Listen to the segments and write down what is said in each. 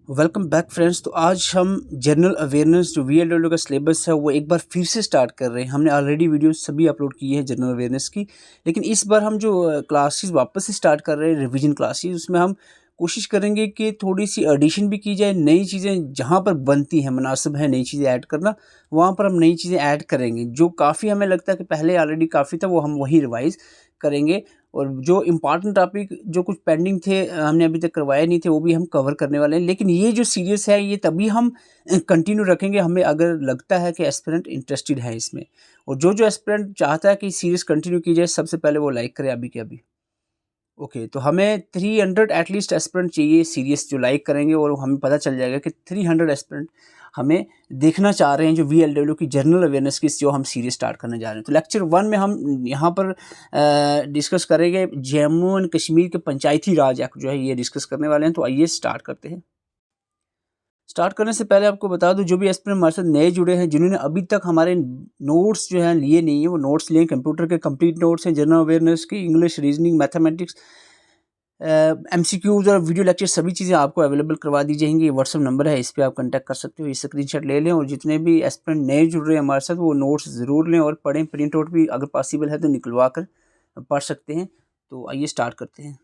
Welcome back friends. तो आज हम जनरल अवेयरनेस जो VLW का सिलेबस है वो एक बार फिर से स्टार्ट कर रहे हैं। हमने ऑलरेडी वीडियो सभी अपलोड की है जनरल अवेयरनेस की, लेकिन इस बार हम जो क्लासेस वापस से स्टार्ट कर रहे हैं रिवीजन क्लासेस, उसमें हम कोशिश करेंगे कि थोड़ी सी एडिशन भी की जाए। नई चीज़ें जहाँ पर बनती हैं, मुनासिब है नई चीज़ें ऐड करना, वहाँ पर हम नई चीज़ें ऐड करेंगे। जो काफ़ी हमें लगता है कि पहले ऑलरेडी काफ़ी था, वो हम वही रिवाइज़ करेंगे। और जो इम्पॉर्टेंट टॉपिक जो कुछ पेंडिंग थे, हमने अभी तक करवाए नहीं थे, वो भी हम कवर करने वाले हैं। लेकिन ये जो सीरीज़ है ये तभी हम कंटिन्यू रखेंगे हमें अगर लगता है कि एस्पिरेंट इंटरेस्टेड है इसमें। और जो एस्पिरेंट चाहता है कि सीरीज़ कंटिन्यू की जाए, सबसे पहले वो लाइक करे अभी के अभी। ओके, तो हमें 300 एटलीस्ट एस्पिरेंट चाहिए सीरीज़ जो लाइक करेंगे, और हमें पता चल जाएगा कि 300 एस्पिरेंट हमें देखना चाह रहे हैं जो VLW की जनरल अवेयरनेस की जो हम सीरीज़ स्टार्ट करने जा रहे हैं। तो लेक्चर 1 में हम यहाँ पर डिस्कस करेंगे जम्मू एंड कश्मीर के पंचायती राज एक्ट जो है ये डिस्कस करने वाले हैं। तो आइए स्टार्ट करते हैं। स्टार्ट करने से पहले आपको बता दूं, जो भी एस्पिरेंट हमारे साथ नए जुड़े हैं, जिन्होंने अभी तक हमारे नोट्स जो हैं लिए नहीं है, वो नोट्स लिए। कंप्यूटर के कंप्लीट नोट्स हैं, जनरल अवेयरनेस की, इंग्लिश, रीजनिंग, मैथमेटिक्स, MCQs और वीडियो लेक्चर सभी चीज़ें आपको अवेलेबल करवा दी जाएंगी। ये व्हाट्सअप नंबर है, इस पर आप कांटेक्ट कर सकते हो। ये स्क्रीनशॉट ले लें, और जितने भी एस्पिरेंट नए जुड़ रहे हैं हमारे साथ, वो नोट्स ज़रूर लें और पढ़ें। प्रिंट आउट भी अगर पॉसिबल है तो निकलवा कर पढ़ सकते हैं। तो आइए स्टार्ट करते हैं।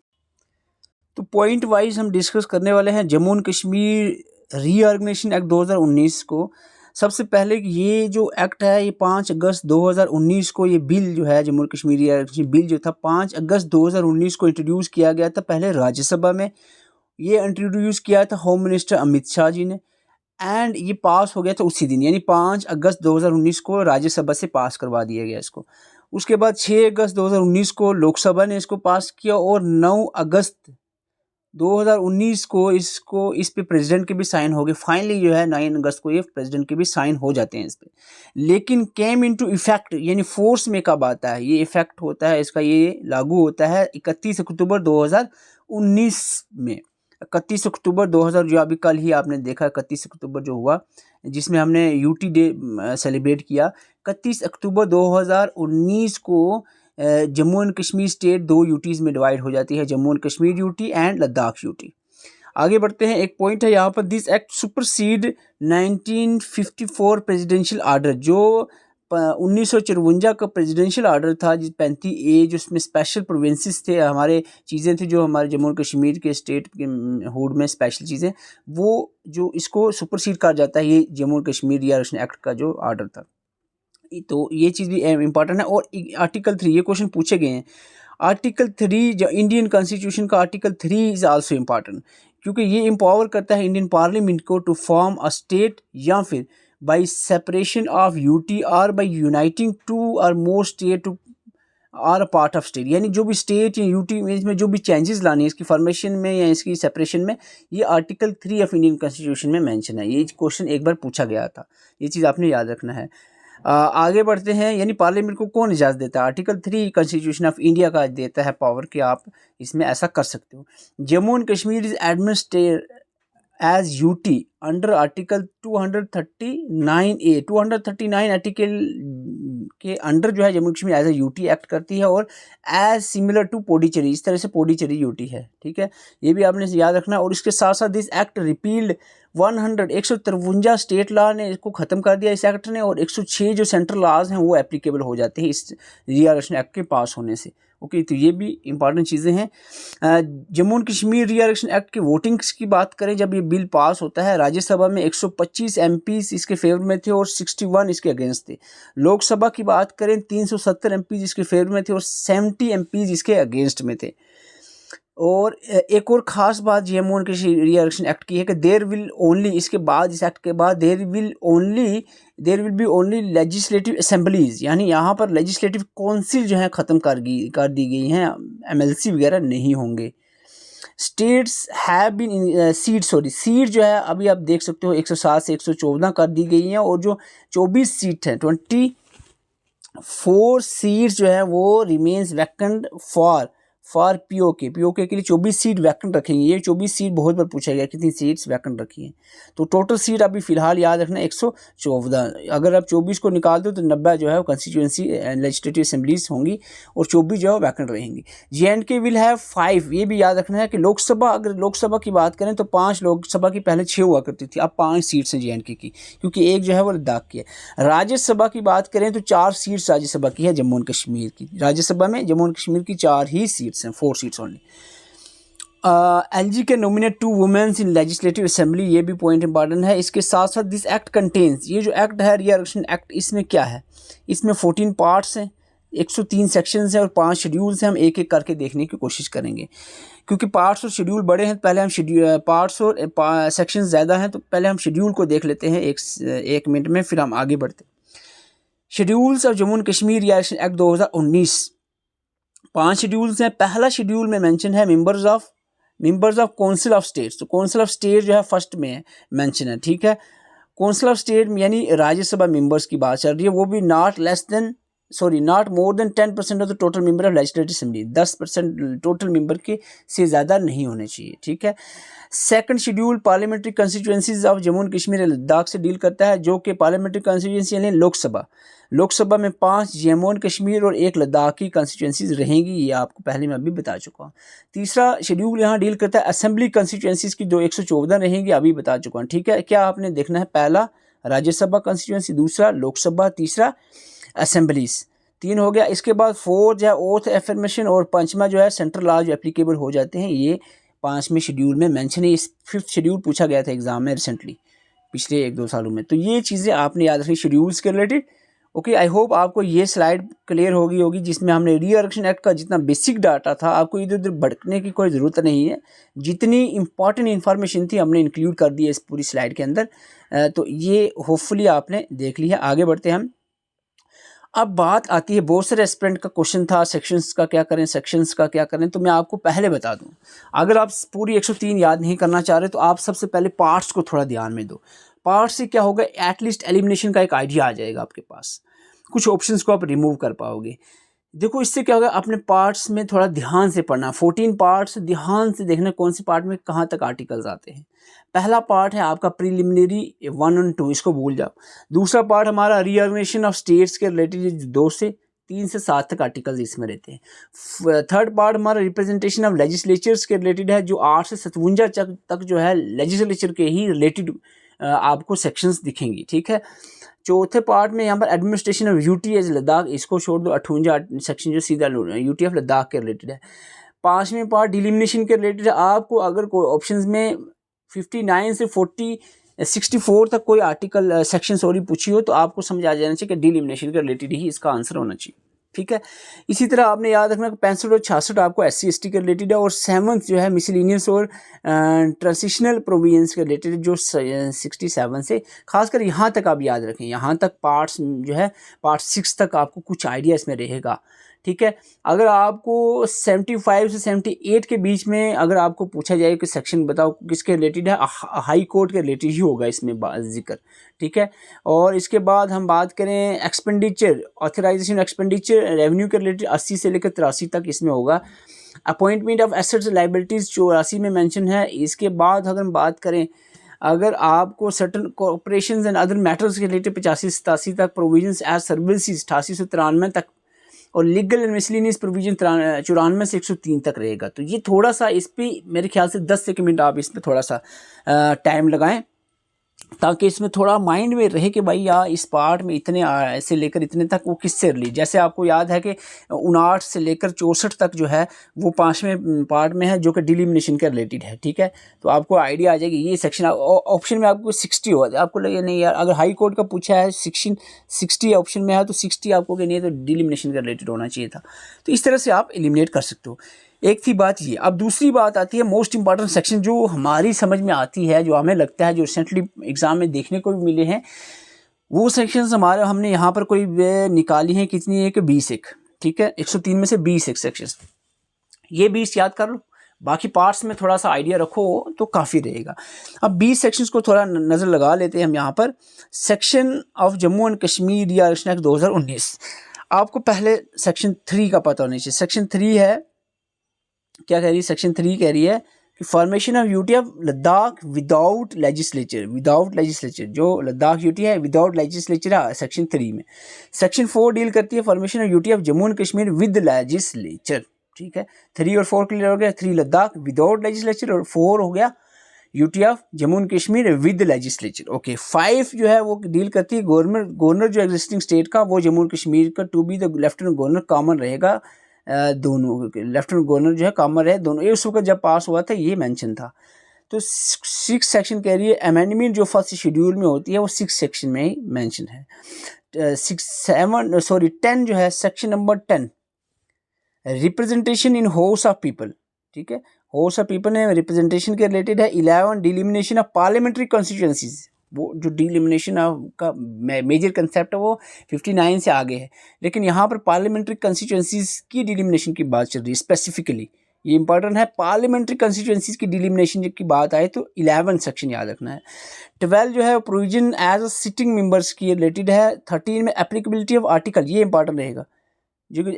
तो पॉइंट वाइज हम डिस्कस करने वाले हैं Jammu and Kashmir reorganisation act 2019 को। सबसे पहले ये जो एक्ट है ये 5 अगस्त 2019 को, ये बिल जो है Jammu and Kashmir reorganisation bill जो था 5 अगस्त 2019 को इंट्रोड्यूस किया गया था पहले राज्यसभा में। ये इंट्रोड्यूस किया था होम मिनिस्टर अमित शाह जी ने, एंड ये पास हो गया था उसी दिन, यानी 5 अगस्त 2019 को राज्यसभा से पास करवा दिया गया इसको। उसके बाद 6 अगस्त 2019 को लोकसभा ने इसको पास किया, और 9 अगस्त 2019 को इस पे प्रेसिडेंट के भी साइन हो गए। फाइनली जो है 9 अगस्त को ये प्रेसिडेंट के भी साइन हो जाते हैं इस पे। लेकिन केम इनटू इफेक्ट, यानी फोर्स में कब आता है ये इफेक्ट होता है इसका, ये लागू होता है 31 अक्टूबर 2019 में। 31 अक्टूबर 2000, जो अभी कल ही आपने देखा 31 अक्टूबर जो हुआ, जिसमें हमने यूटी डे सेलिब्रेट किया। 31 अक्टूबर 2019 को Jammu and Kashmir state 2 UTs में डिवाइड हो जाती है, Jammu and Kashmir UT and Ladakh UT. आगे बढ़ते हैं। एक पॉइंट है यहाँ पर, this act supersede 1954 presidential order, जो 1954 का प्रेसिडेंशियल आर्डर था, जिस 35A, जिसमें स्पेशल प्रोविंसेस थे, हमारे चीज़ें थी जो हमारे जम्मू एंड कश्मीर के स्टेट के हुड में स्पेशल चीज़ें, वो जो इसको सुपरसीड कहा जाता है, ये जम्मू एंड कश्मीर रियारेशन एक्ट का जो आर्डर था। तो ये चीज़ भी इम्पॉर्टेंट है। और आर्टिकल 3, ये क्वेश्चन पूछे गए हैं। आर्टिकल 3 जो इंडियन कॉन्स्टिट्यूशन का आर्टिकल 3 इज़ आल्सो इम्पॉर्टेंट, क्योंकि ये एम्पावर करता है इंडियन पार्लियामेंट को टू फॉर्म अ स्टेट, या फिर बाय सेपरेशन ऑफ यूटी और बाय यूनाइटिंग 2 और more state to are a part of state. यानी जो भी स्टेट या यूटी में जो भी चेंजेस लानी है इसकी फॉर्मेशन में या इसकी सेपरेशन में, ये आर्टिकल 3 ऑफ इंडियन कॉन्स्टिट्यूशन में मेंशन है। ये क्वेश्चन एक बार पूछा गया था, ये चीज़ आपने याद रखना है। आगे बढ़ते हैं। यानी पार्लियामेंट को कौन इजाज़त देता है? आर्टिकल 3 कॉन्स्टिट्यूशन ऑफ इंडिया का देता है पावर कि आप इसमें ऐसा कर सकते हो। Jammu and Kashmir is administered as UT under article 239A। 239 article के अंडर जो है Jammu Kashmir as a UT act करती है, और एज सिमिलर टू पोडीचेरी, इस तरह से पोडीचेरी यूटी है। ठीक है, ये भी आपने याद रखना। और इसके साथ साथ this act repealed 153 state law ने इसको ख़त्म कर दिया इस एक्ट ने, और 106 जो सेंट्रल लॉज हैं वो एप्लीकेबल हो जाते हैं इस रीऑर्गेनाइजेशन एक्ट के पास होने से। ओके, तो ये भी इंपॉर्टेंट चीज़ें हैं। Jammu and Kashmir reorganisation act की वोटिंग्स की बात करें, जब ये बिल पास होता है, राज्यसभा में 125 MPs इसके फेवर में थे और 61 इसके अगेंस्ट थे। लोकसभा की बात करें, 370 MPs इसके फेवर में थे और 70 MPs इसके अगेंस्ट में थे। और एक और ख़ास बात Jammu and Kashmir reorganisation act की है कि देयर विल ओनली, इसके बाद, इस एक्ट के बाद, there will be only legislative assemblies, यानी यहाँ पर लेजिस्लेटिव काउंसिल जो है ख़त्म कर दी गई हैं, MLC वगैरह नहीं होंगे। स्टेट्स हैव बीन सीट जो है अभी आप देख सकते हो 107 से 114 कर दी गई हैं, और जो 24 सीट हैं, 24 सीट्स जो है वो remains vacant for for PoK, PoK के लिए 24 सीट वैकेंट रखेंगे। ये 24 सीट बहुत बार पूछा गया कितनी सीट्स वैकेंट रखी हैं। तो टोटल सीट अभी फ़िलहाल याद रखना 114। अगर आप 24 को निकाल दो तो 90 जो है वो कंस्टिट्यूंसी लेजिस्लेटिव असेंबलीज होंगी और 24 जो है वैकेंट रहेंगी। JNK विल हैव 5, ये भी याद रखना है कि लोकसभा, अगर लोकसभा की बात करें तो 5 लोकसभा की पहले 6 हुआ करती थी, अब 5 सीट्स हैं JNK की, क्योंकि एक जो है वो लद्दाख की है। राज्यसभा की बात करें तो 4 सीट्स राज्यसभा की है जम्मू एंड कश्मीर की। राज्यसभा में जम्मू एंड कश्मीर की 4 ही सीट्स हैं, 4 सीट्स ओनली। LG के nominate 2 womens in legislative assembly, ये भी पॉइंट इंपॉर्टेंट है। इसके साथ साथ दिस एक्ट कंटेन्स, ये जो एक्ट है रीआरगनाइजेशन एक्ट, इसमें क्या है, इसमें 14 पार्ट्स हैं, 103 सेक्शंस हैं और 5 शेड्यूल्स हैं। हम एक एक करके देखने की कोशिश करेंगे, क्योंकि पार्ट्स और शेड्यूल बड़े हैं। पहले हम शेड्यूल पार्ट्स और सेक्शंस ज़्यादा हैं, तो पहले हम शेड्यूल को देख लेते हैं एक मिनट में, फिर हम आगे बढ़ते हैं। Schedules of Jammu and Kashmir reorganisation act 2019, 5 schedules हैं। पहला शेड्यूल में मेंशन है members of council of states. तो काउंसिल ऑफ स्टेट जो है फर्स्ट में मेंशन है, ठीक है। काउंसिल ऑफ स्टेट यानी राज्यसभा मेंबर्स की बात चल रही है, वो भी not more than 10% of the total member of legislative assembly, 10% total member के से ज़्यादा नहीं होने चाहिए, ठीक है। Second schedule parliamentary constituencies of Jammu and Kashmir और लद्दाख से डील करता है, जो कि पार्लियामेंट्री कंस्टिट्यूएंसी यानी लोकसभा में 5 जम्मू एंड कश्मीर और 1 लद्दाख की कंस्टिट्यूएंसीज रहेंगी। ये आपको पहले मैं अभी बता चुका हूँ। तीसरा शेड्यूल यहाँ डील करता है असेंबली कंस्टिट्यूएंसीज की, जो 114 रहेंगी, अभी बता चुका हूँ, ठीक है। क्या आपने देखना है, पहला राज्यसभा कंस्टिट्यूएंसी, दूसरा लोकसभा, तीसरा असेंबलीज, 3 हो गया। इसके बाद 4 जो है ओथ एफर्मेशन और 5वां जो है सेंट्रल लॉ जो एप्लीकेबल हो जाते हैं, ये 5वें शेड्यूल में मेंशन है। इस 5th शेड्यूल पूछा गया था एग्जाम में रिसेंटली, पिछले 1-2 सालों में। तो ये चीज़ें आपने याद रखी शेड्यूल्स के रिलेटेड। ओके, आई होप आपको ये स्लाइड क्लियर होगी जिसमें हमने रीआरगनाइजेशन एक्ट का जितना बेसिक डाटा था, आपको इधर उधर भटकने की कोई ज़रूरत नहीं है। जितनी इंपॉर्टेंट इन्फॉर्मेशन थी हमने इंक्लूड कर दी है इस पूरी स्लाइड के अंदर। तो ये होपफुली आपने देख लिया। आगे बढ़ते हैं हम। अब बात आती है, बहुत सारे एस्पिरेंट का क्वेश्चन था सेक्शंस का क्या करें, सेक्शंस का क्या करें। तो मैं आपको पहले बता दूं, अगर आप पूरी 103 याद नहीं करना चाह रहे तो आप सबसे पहले पार्ट्स को थोड़ा ध्यान में दो। पार्ट्स से क्या होगा, एटलीस्ट एलिमिनेशन का एक आइडिया आ जाएगा आपके पास, कुछ ऑप्शंस को आप रिमूव कर पाओगे। देखो इससे क्या होगा, अपने पार्ट्स में थोड़ा ध्यान से पढ़ना, 14 पार्ट्स ध्यान से देखना कौन से पार्ट में कहाँ तक आर्टिकल्स आते हैं। पहला पार्ट है आपका प्रीलिमिनरी 1 और 2, इसको भूल जाओ। दूसरा पार्ट हमारा रीऑर्गनाइजेशन ऑफ स्टेट्स के रिलेटेड 2 से 3 से 7 तक आर्टिकल्स इसमें रहते हैं। थर्ड पार्ट हमारा रिप्रेजेंटेशन ऑफ लेजिस्लेचर्स के रिलेटेड है, जो 8 से 57 तक जो है लेजिस्लेचर के ही रिलेटेड आपको सेक्शंस दिखेंगी, ठीक है। चौथे पार्ट में यहाँ पर administration of UT as Ladakh, इसको छोड़ दो, 58 सेक्शन जो सीधा यूटी ऑफ लद्दाख के रिलेटेड है। 5वें पार्ट डिलिमिनेशन के रिलेटेड है। आपको अगर कोई ऑप्शंस में 59 से 64 तक कोई आर्टिकल सेक्शन पूछी हो तो आपको समझ आ जाना चाहिए कि डिलिमिनेशन के रिलेटेड ही इसका आंसर होना चाहिए, ठीक है। इसी तरह आपने याद रखना कि 65 और 66 आपको SC/ST के रिलेटेड है, और 7th जो है मिसलिनियस और ट्रांसिशनल प्रोविजंस के रिलेटेड जो 67 से, खासकर यहाँ तक आप याद रखें, यहाँ तक पार्ट्स जो है पार्ट 6 तक आपको कुछ आइडिया इसमें रहेगा, ठीक है। अगर आपको 75 से 78 के बीच में अगर आपको पूछा जाए कि सेक्शन बताओ किसके रिलेटेड है, हाई कोर्ट के रिलेटेड ही होगा इसमें जिक्र, ठीक है। और इसके बाद हम बात करें एक्सपेंडिचर, ऑथराइजेशन एक्सपेंडिचर रेवेन्यू के रिलेटेड 80 से लेकर 83 तक इसमें होगा। अपॉइंटमेंट ऑफ एसेट्स लाइबिलिटीज़ 84 में मेंशन है। इसके बाद अगर हम बात करें, अगर आपको certain corporations and other matters के रिलेटेड 85 से 87 तक, प्रोविजंस एज सर्विसेज 88 से 93 तक, और लीगल एंड मिसलिनियस प्रोविजन 94 से 103 तक रहेगा। तो ये थोड़ा सा इस पर मेरे ख्याल से 10 मिनट आप इस पर थोड़ा सा टाइम लगाएं, ताकि इसमें थोड़ा माइंड में रहे कि भाई यार इस पार्ट में इतने से लेकर इतने तक वो किससे रिलेटेड। जैसे आपको याद है कि 59 से लेकर 64 तक जो है वो 5वें पार्ट में है, जो कि डिलिमिनेशन के रिलेटेड है, ठीक है। तो आपको आइडिया आ जाएगी ये सेक्शन। ऑप्शन में आपको 60 होगा, आपको लगे नहीं यार, अगर हाई कोर्ट का पूछा है 60 ऑप्शन में है तो 60 आपको कि नहीं तो डिलिमिनेशन का रिलेटेड होना चाहिए था। तो इस तरह से आप एलिमिनेट कर सकते हो। एक थी बात ये। अब दूसरी बात आती है मोस्ट इंपॉर्टेंट सेक्शन, जो हमारी समझ में आती है, जो हमें लगता है, जो रिसेंटली एग्जाम में देखने को भी मिले हैं, वो सेक्शंस हमारे हमने यहाँ पर कोई निकाली हैं, कितनी है कि 20 एक, ठीक है। 103 में से 20 एक सेक्शंस, ये 20 याद कर लो, बाकी पार्ट्स में थोड़ा सा आइडिया रखो तो काफ़ी रहेगा। अब 20 सेक्शंस को थोड़ा नज़र लगा लेते हैं हम यहाँ पर। Section of Jammu and Kashmir reorganisation act 2019, आपको पहले सेक्शन 3 का पता होना चाहिए। सेक्शन 3 है क्या कह रही है, सेक्शन 3 कह रही है कि formation of UT of Ladakh without legislature, जो लद्दाख यूटी है विदाउट लेजिस्लेचर है सेक्शन 3 में। सेक्शन 4 डील करती है formation of UT of Jammu and Kashmir with legislature, ठीक है। 3 और 4 क्लियर हो गया, 3 लद्दाख विदाउट लेजिस्लेचर और 4 हो गया UT of Jammu and Kashmir with legislature. Okay, 5 जो है वो डील करती है गवर्नर जो एग्जिस्टिंग स्टेट का वो जम्मू एंड कश्मीर का to be the lieutenant governor common रहेगा, दोनों लेफ्टिनेंट गवर्नर जो है कॉमन है दोनों। ये उस वक्त जब पास हुआ था ये मेंशन था। तो 6 सेक्शन कह रही है अमेंडमेंट जो फर्स्ट शेड्यूल में होती है वो 6 सेक्शन में ही मेंशन है। 10 जो है section number 10 representation in house of people, ठीक है। हाउस ऑफ पीपल में रिप्रेजेंटेशन के रिलेटेड है। 11 डिलिमिनेशन ऑफ पार्लियामेंट्री कॉन्स्टिट्यूएंसीज, वो जो डिलिमिनेशन का मेजर कंसेप्ट है वो 59 से आगे है, लेकिन यहाँ पर पार्लियामेंट्री कॉन्स्टिट्यूएंसीज की डिलिमिनेशन की बात चल रही है स्पेसिफिकली, ये इंपॉर्टेंट है। पार्लियामेंट्री कॉन्स्टिट्यूएंसीज की डिलिमिनेशन की बात आए तो 11 सेक्शन याद रखना है। 12 जो है provision as a sitting members की रिलेटेड है। 13 में एप्लीकेबिलिटी ऑफ आर्टिकल, ये इंपॉर्टेंट रहेगा, जो कि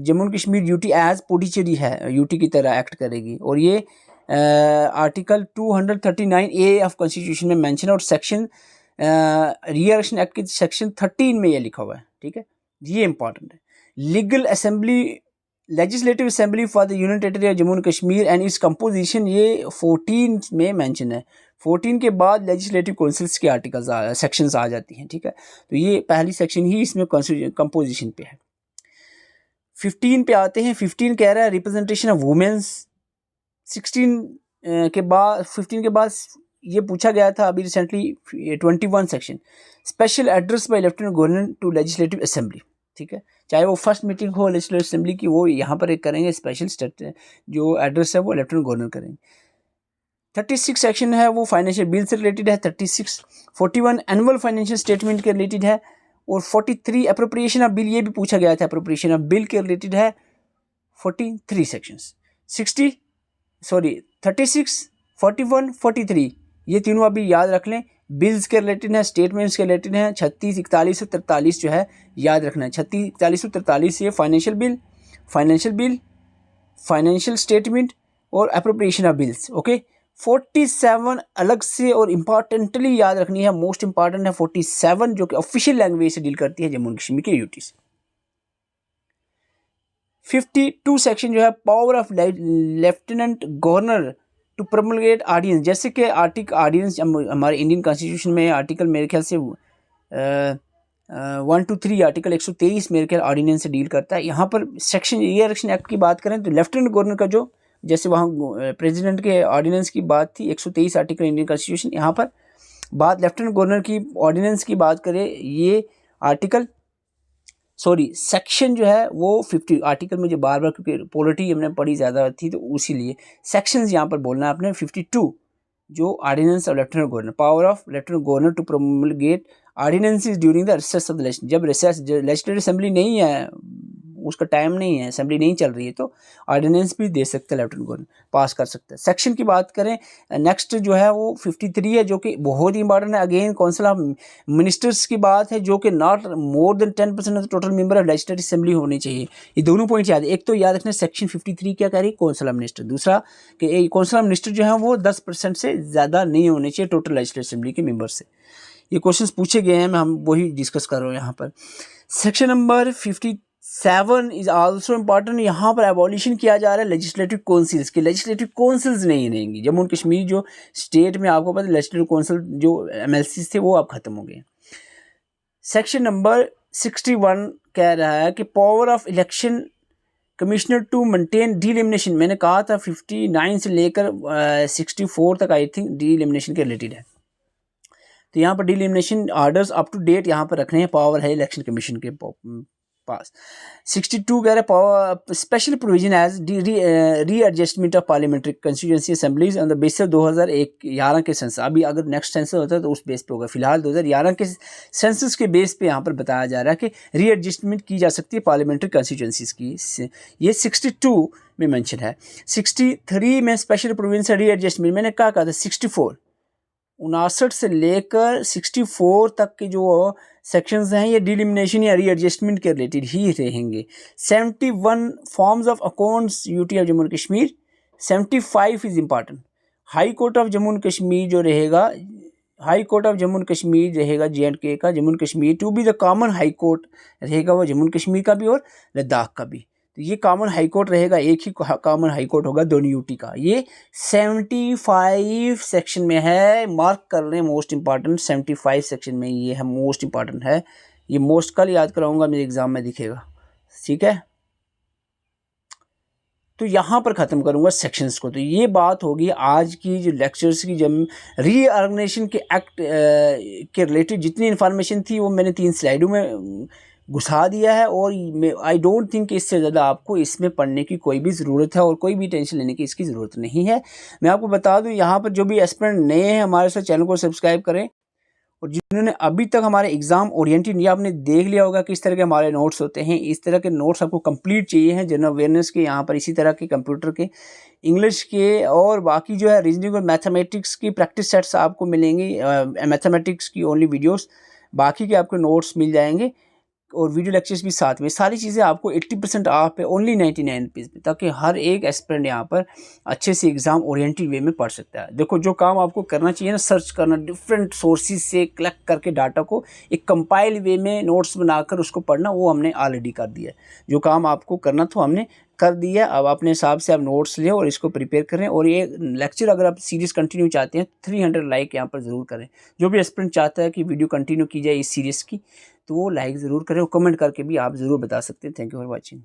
Jammu and Kashmir UT as Puducherry है, यूटी की तरह एक्ट करेगी, और ये आर्टिकल 239A ऑफ कॉन्स्टिट्यूशन में मेंशन है, और सेक्शन री-इलेक्शन एक्ट के सेक्शन 13 में ये लिखा हुआ है, ठीक है। ये इंपॉर्टेंट है। Legal assembly, legislative assembly for the union territory of Jammu and Kashmir and its composition, ये 14 में मेंशन है। 14 के बाद लेजिस्लेटिव काउंसिल्स के आर्टिकल्स सेक्शंस आ जाती हैं, ठीक है। तो ये पहली सेक्शन ही इसमें कंपोजिशन पे है। 15 पे आते हैं। 15 कह रहा है रिप्रेजेंटेशन ऑफ वुमेन्स। 15 के बाद ये पूछा गया था अभी recently 21 section special address by lieutenant governor to legislative assembly, ठीक है। चाहे वो फर्स्ट मीटिंग हो लेजिस्लेटिव असेंबली की, वो यहाँ पर एक करेंगे स्पेशल जो एड्रेस है वो लेफ्टिनेंट गवर्नर करेंगे। 36 सेक्शन है वो फाइनेंशियल बिल से रिलेटेड है। 36 41 एनुअल फाइनेंशियल स्टेटमेंट के रिलेटेड है, और 43 अप्रोप्रिएशन ऑफ बिल, ये भी पूछा गया था, अप्रोप्रिएशन ऑफ बिल के रिलेटेड है 43 सेक्शंस। 36 41 43 ये तीनों अभी याद रख लें। बिल्स के रिलेटेड है, स्टेटमेंट्स के रिलेटेड हैं। 36 41 और 43 जो है याद रखना है। 36 41 और 43 ये फाइनेंशियल बिल, फाइनेंशियल स्टेटमेंट और अप्रोप्रिएशन ऑफ बिल्स, ओके। 47 अलग से और इम्पॉर्टेंटली याद रखनी है, मोस्ट इंपॉर्टेंट है 47, जो कि ऑफिशियल लैंग्वेज से डील करती है जम्मू एंड कश्मीर के यूटी से। 52 सेक्शन जो है power of lieutenant governor to promulgate ordinance, जैसे कि ऑर्डिनेंस हमारे इंडियन कॉन्स्टिट्यूशन में आर्टिकल मेरे ख्याल से 1 to 3 आर्टिकल 123 मेरे ख्याल ऑर्डिनेंस से डील करता है। यहाँ पर सेक्शन री-इलेक्शन एक्ट की बात करें तो लेफ्टिनेंट गवर्नर का जो, जैसे वहाँ प्रेसिडेंट के ऑर्डिनेंस की बात थी 123 आर्टिकल इंडियन कॉन्स्टिट्यूशन, यहाँ पर बात लेफ्टिनेंट गवर्नर की ऑर्डिनेंस की बात करें, ये सेक्शन जो है वो 50 आर्टिकल में जो बार बार क्योंकि पॉलिटी हमने पढ़ी ज़्यादा थी तो उसीलिए सेक्शंस यहाँ पर बोलना है आपने। 52 जो ordinance of lieutenant governor, power of lieutenant governor to promulgate ordinances during the recess of the legislature, जब रिसेस लेजिस्लेटिव असेंबली नहीं है, उसका टाइम नहीं है, असेंबली नहीं चल रही है, तो ऑर्डिनेंस भी दे सकते हैं लेफ्टिनेंट गवर्नर, पास कर सकते हैं। सेक्शन की बात करें नेक्स्ट जो है वो 53 है, जो कि बहुत ही इंपॉर्टेंट है। अगेन काउंसिल ऑफ मिनिस्टर्स की बात है, जो कि not more than 10% of the total member of legislative assembly होनी चाहिए। ये दोनों पॉइंट याद है। एक तो याद रखना सेक्शन 53 क्या कह रही है, काउंसिल ऑफ मिनिस्टर। दूसरा कि काउंसिल ऑफ मिनिस्टर जो है वो 10% से ज़्यादा नहीं होने चाहिए टोटल लेजिस्लेटिव असेंबली के मेंबर से। ये क्वेश्चंस पूछे गए हैं, हम वही डिस्कस कर रहे हैं यहाँ पर। Section number 57 is also important. यहाँ पर एबॉलिशन किया जा रहा है लेजिस्लेटिव काउंसिल्स की। लेजिस्लेटिव काउंसिल्स नहीं रहेंगी जम्मू एंड कश्मीर, जो स्टेट में आपको पता लेजिस्लेटिव काउंसिल जो MLCs थे वो अब खत्म हो गए। सेक्शन नंबर 61 कह रहा है कि power of election commissioner to maintain delimitation, मैंने कहा था 59 से लेकर 64 तक आई थिंक डिलिमिनेशन के रिलेटेड है। तो यहाँ पर डिलिमिनेशन ऑर्डर्स अप टू डेट यहाँ पर रखने हैं, पावर है इलेक्शन कमीशन के पास। 62 कह रहा है पावर स्पेशल प्रोविजन एज री adjustment of parliamentary constituency assemblies on the basis of 2011 के सेंसस। अभी अगर नेक्स्ट सेंसस होता है तो उस बेस पे होगा, फिलहाल 2011 के सेंसस के बेस पे यहाँ पर बताया जा रहा है कि री एडजस्टमेंट की जा सकती है पार्लियामेंट्री कंस्टिट्यूएंसीज की। ये 62 में मेंशन है। 63 में स्पेशल प्रोविजन री एडजस्टमेंट, मैंने क्या कहा था 59 से लेकर 64 तक के जो सेक्शंस हैं ये डिलिमिनेशन या रीएडजस्टमेंट के रिलेटेड ही रहेंगे। 71 forms of accounts UT of Jammu and Kashmir 75 is important. High court of Jammu and Kashmir जो रहेगा, high court of Jammu and Kashmir रहेगा J&K का, Jammu and Kashmir to be the common high court रहेगा वो जम्मू एंड कश्मीर का भी और लद्दाख का भी। तो ये कॉमन हाई कोर्ट रहेगा, एक ही कॉमन हाई कोर्ट होगा दोनों यूटी का। ये 75 सेक्शन में है, मार्क कर लें, मोस्ट इंपॉर्टेंट 75 सेक्शन में ये है, मोस्ट इंपॉर्टेंट है ये। मोस्ट कल याद कराऊंगा, मेरे एग्जाम में दिखेगा, ठीक है। तो यहाँ पर ख़त्म करूँगा सेक्शंस को। तो ये बात होगी आज की जो लेक्चर्स की, जब रीऑर्गेनाइजेशन के एक्ट के रिलेटेड जितनी इन्फॉर्मेशन थी वो मैंने 3 स्लाइडों में घुसा दिया है। और आई डोंट थिंक इससे ज़्यादा आपको इसमें पढ़ने की कोई भी ज़रूरत है और कोई भी टेंशन लेने की इसकी ज़रूरत नहीं है। मैं आपको बता दूँ, यहाँ पर जो भी एस्पिरेंट नए हैं हमारे साथ, चैनल को सब्सक्राइब करें। और जिन्होंने अभी तक हमारे एग्जाम ओरिएंटेड, या आपने देख लिया होगा किस तरह के हमारे नोट्स होते हैं, इस तरह के नोट्स आपको कंप्लीट चाहिए हैं जनरल अवेयरनेस के, यहाँ पर इसी तरह के कंप्यूटर के, इंग्लिश के और बाकी जो है रीजनिंग और मैथमेटिक्स की प्रैक्टिस सेट्स आपको मिलेंगी, मैथमेटिक्स की ओनली वीडियोस, बाकी के आपको नोट्स मिल जाएंगे और वीडियो लेक्चर्स भी साथ में। सारी चीज़ें आपको 80% ऑफ पे, ओनली 99 रुपीज़ में, ताकि हर एक एस्पिरेंट यहाँ पर अच्छे से एग्जाम ओरिएंटेड वे में पढ़ सकता है। देखो, जो काम आपको करना चाहिए ना, सर्च करना, डिफरेंट सोर्सेज से कलेक्ट करके डाटा को एक कंपाइल वे में नोट्स बनाकर उसको पढ़ना, वो हमने ऑलरेडी कर दिया है। जो काम आपको करना था हमने कर दिया। अब अपने हिसाब से आप नोट्स लें और इसको प्रिपेयर करें। और ये लेक्चर अगर आप सीरीज़ कंटिन्यू चाहते हैं 300 लाइक यहाँ पर ज़रूर करें। जो भी एस्पिरेंट चाहता है कि वीडियो कंटिन्यू की जाए इस सीरीज़ की, तो वो लाइक ज़रूर करें और कमेंट करके भी आप ज़रूर बता सकते हैं। Thank you for watching.